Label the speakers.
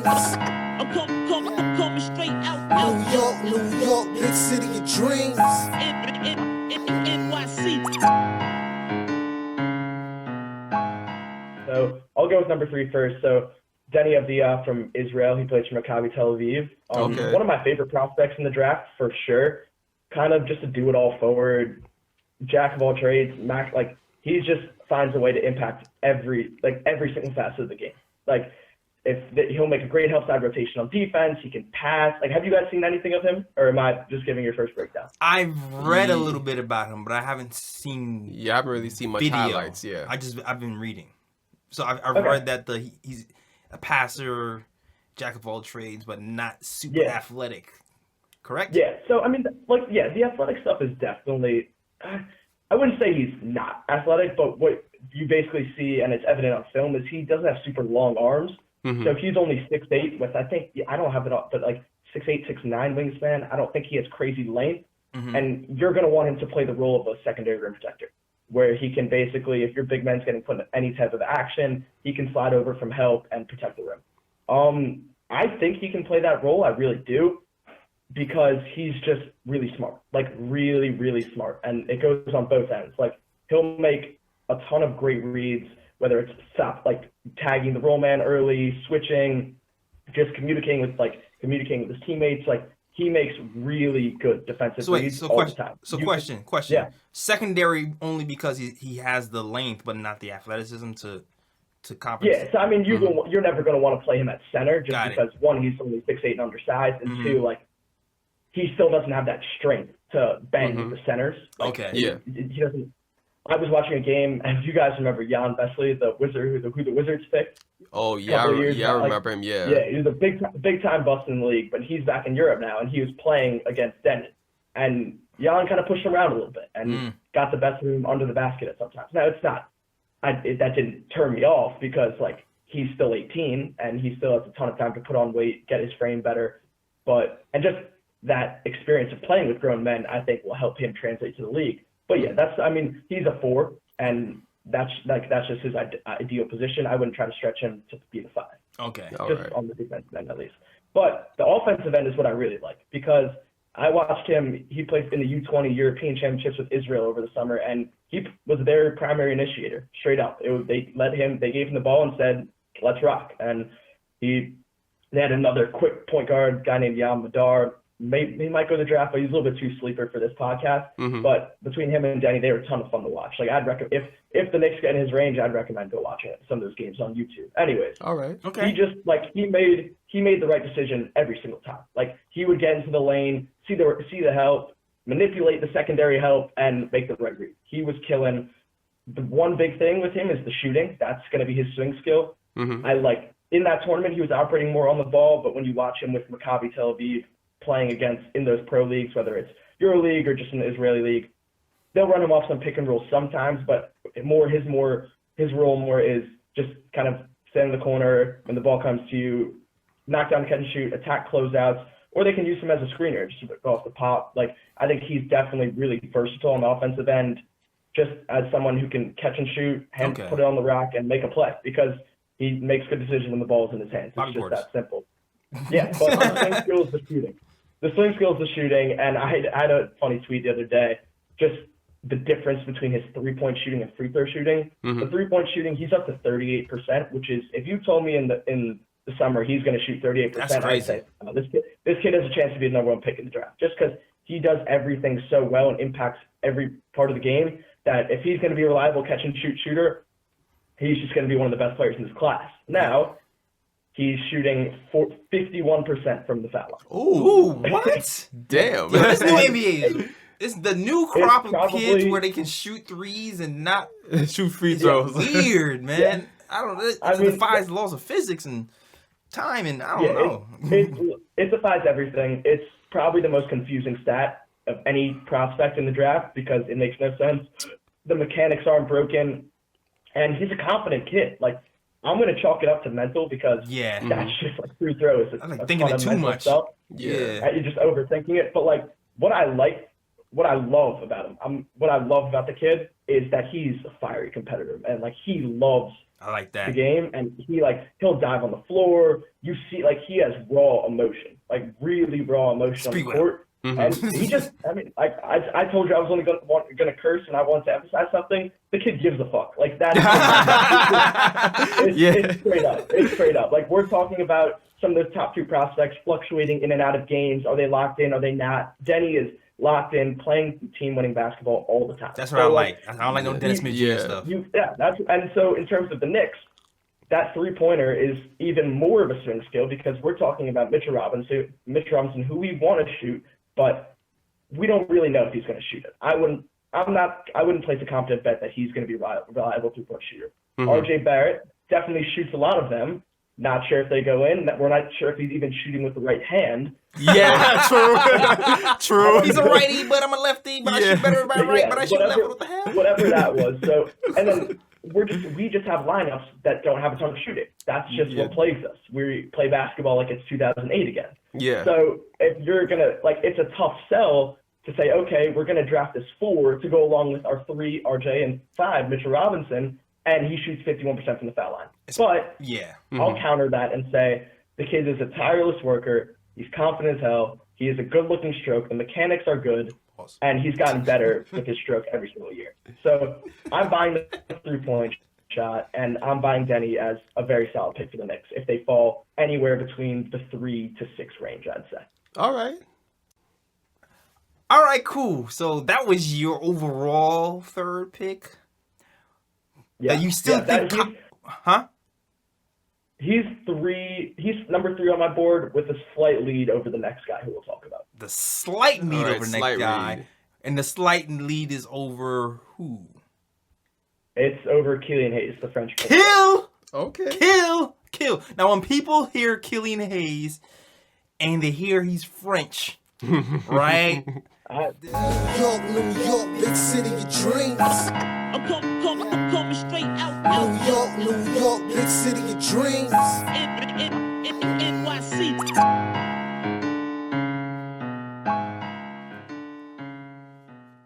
Speaker 1: I'm coming straight out.
Speaker 2: New York, big city of dreams.
Speaker 1: NYC.
Speaker 3: So I'll go with number 3 first. So Deni Avdija from Israel. He plays for Maccabi Tel Aviv.
Speaker 4: Okay.
Speaker 3: One of my favorite prospects in the draft for sure. Kind of just a do-it-all forward, jack of all trades. He just finds a way to impact every single facet of the game. He'll make a great help side rotation on defense. He can pass. Have you guys seen anything of him, or am I just giving your first breakdown?
Speaker 5: I've read a little bit about him, but I haven't seen.
Speaker 4: Yeah, I haven't really seen much
Speaker 5: video.
Speaker 4: highlights. Yeah,
Speaker 5: I've been reading, so I've read that he's a passer, jack of all trades, but not super athletic. Correct?
Speaker 3: Yeah. So the athletic stuff is definitely. I wouldn't say he's not athletic, but what you basically see, and it's evident on film, is he doesn't have super long arms.
Speaker 4: Mm-hmm.
Speaker 3: So he's only 6'8", with I don't have it up, but 6'8", 6'9" wingspan. I don't think he has crazy length.
Speaker 5: Mm-hmm.
Speaker 3: And you're going to want him to play the role of a secondary rim protector, where he can basically, if your big man's getting put in any type of action, he can slide over from help and protect the rim. I think he can play that role. I really do, because he's just really smart, really, really smart. And it goes on both ends. He'll make a ton of great reads, whether it's tagging the roll man early, switching, just communicating with his teammates. He makes really good defensive reads all the time.
Speaker 5: Question.
Speaker 3: Yeah.
Speaker 5: Secondary only because he has the length, but not the athleticism to compensate.
Speaker 3: Yeah, so you're never going to want to play him at center just because one, he's only 6'8" and undersized, and two, he still doesn't have that strength to bang with the centers. He doesn't. I was watching a game, and if you guys remember Jan Vesley, the wizard who the Wizards picked.
Speaker 4: Oh yeah, I remember him. Yeah.
Speaker 3: Yeah, he was a big time bust in the league, but he's back in Europe now, and he was playing against Deni, and Jan kind of pushed him around a little bit and got the best of him under the basket at sometimes. Now it's not. That didn't turn me off because he's still 18 and he still has a ton of time to put on weight, get his frame better, and just that experience of playing with grown men, I think, will help him translate to the league. But yeah, he's a 4, and that's just his ideal position. I wouldn't try to stretch him to be the 5.
Speaker 5: Okay.
Speaker 3: On the defensive end at least. But the offensive end is what I really like, because I watched him. He played in the U20 European Championships with Israel over the summer, and he was their primary initiator, straight up. They gave him the ball and said, "Let's rock." And they had another quick point guard guy named Yam Madar. He might go to the draft, but he's a little bit too sleeper for this podcast.
Speaker 4: Mm-hmm.
Speaker 3: But between him and Deni, they were a ton of fun to watch. I'd recommend if the Knicks get in his range, I'd recommend go watching some of those games on YouTube. Anyways,
Speaker 4: all right,
Speaker 5: okay.
Speaker 3: He just he made the right decision every single time. He would get into the lane, see the help, manipulate the secondary help, and make the right read. He was killing. The one big thing with him is the shooting. That's going to be his swing skill.
Speaker 4: Mm-hmm.
Speaker 3: In that tournament, he was operating more on the ball, but when you watch him with Maccabi Tel Aviv, playing in those pro leagues, whether it's EuroLeague or just in the Israeli league, they'll run him off some pick and roll sometimes, but his role more is just kind of stand in the corner when the ball comes to you, knock down, catch and shoot, attack closeouts, or they can use him as a screener just to go off the pop. I think he's definitely really versatile on the offensive end, just as someone who can catch and shoot, put it on the rack, and make a play, because he makes good decisions when the ball's in his hands. It's just that simple. Yeah, but the swing skill is the shooting. The swing skill is the shooting, and I had a funny tweet the other day, just the difference between his three-point shooting and free throw shooting.
Speaker 4: Mm-hmm.
Speaker 3: The three-point shooting, he's up to 38%, which is, if you told me in the summer he's going to shoot 38%, I'd say, oh, this kid has a chance to be the number 1 pick in the draft, just because he does everything so well and impacts every part of the game that if he's going to be a reliable catch-and-shoot shooter, he's just going to be one of the best players in this class. Now, he's shooting 51% from the foul line.
Speaker 5: Ooh, what?
Speaker 4: Damn.
Speaker 5: Yeah, this new NBA is the new crop of kids where they can shoot threes and not
Speaker 4: shoot free throws.
Speaker 5: Weird, man. Yeah. I don't know. It defies the laws of physics and time, and I don't know.
Speaker 3: It defies everything. It's probably the most confusing stat of any prospect in the draft because it makes no sense. The mechanics aren't broken, and he's a confident kid. I'm going to chalk it up to mental because that's just free throws.
Speaker 5: I think thinking it too much.
Speaker 3: Stuff.
Speaker 4: Yeah.
Speaker 3: You're just overthinking it. But what I like what I love about him. What I love about the kid is that he's a fiery competitor, and like he loves
Speaker 5: I like that.
Speaker 3: the game, and he'll dive on the floor. You see, like he has raw emotion, like really raw emotion on the court. And he just, I mean, I told you I was only gonna curse, and I wanted to emphasize something. The kid gives a fuck. Like that. It's straight up. It's straight up. Like we're talking about some of the top 2 prospects fluctuating in and out of games. Are they locked in? Are they not? Deni is locked in, playing team-winning basketball all the time.
Speaker 5: That's what I like. I don't like no Dennis Smith Jr. stuff.
Speaker 3: And so in terms of the Knicks, that three-pointer is even more of a swing skill because we're talking about Mitchell Robinson, who we want to shoot, but we don't really know if he's going to shoot it. I wouldn't place a confident bet that he's going to be a reliable three-point shooter. RJ Barrett definitely shoots a lot of them. Not sure if they go in. We're not sure if he's even shooting with the right hand.
Speaker 4: Yeah, true.
Speaker 5: He's a righty, but I'm a lefty. But I shoot better by right. But I shoot left. What the hell?
Speaker 3: Whatever that was. So, and then we just have lineups that don't have a ton of shooting. That's just what plays us. We play basketball like it's 2008 again.
Speaker 4: Yeah.
Speaker 3: So if you're gonna it's a tough sell to say, okay, we're gonna draft this 4 to go along with our 3 RJ and 5 Mitchell Robinson, and he shoots 51% from the foul line. But I'll counter that and say the kid is a tireless worker. He's confident as hell. He has a good-looking stroke. The mechanics are good, and he's gotten better with his stroke every single year. So I'm buying the three-point shot, and I'm buying Deni as a very solid pick for the Knicks if they fall anywhere between the 3 to 6 range, I'd say.
Speaker 4: All right.
Speaker 5: All right, cool. So that was your overall third pick.
Speaker 3: Yeah,
Speaker 5: you still think?
Speaker 3: He's number 3 on my board with a slight lead over the next guy who we'll talk about.
Speaker 5: The slight lead over the next guy. And the slight lead is over who?
Speaker 3: It's over Killian Hayes, the French kid.
Speaker 5: Kill!
Speaker 4: Okay.
Speaker 5: Kill. Now, when people hear Killian Hayes and they hear he's French, right?
Speaker 2: New York, big city of dreams.
Speaker 1: I'm coming straight out.
Speaker 2: New York, big city of dreams.
Speaker 1: NYC.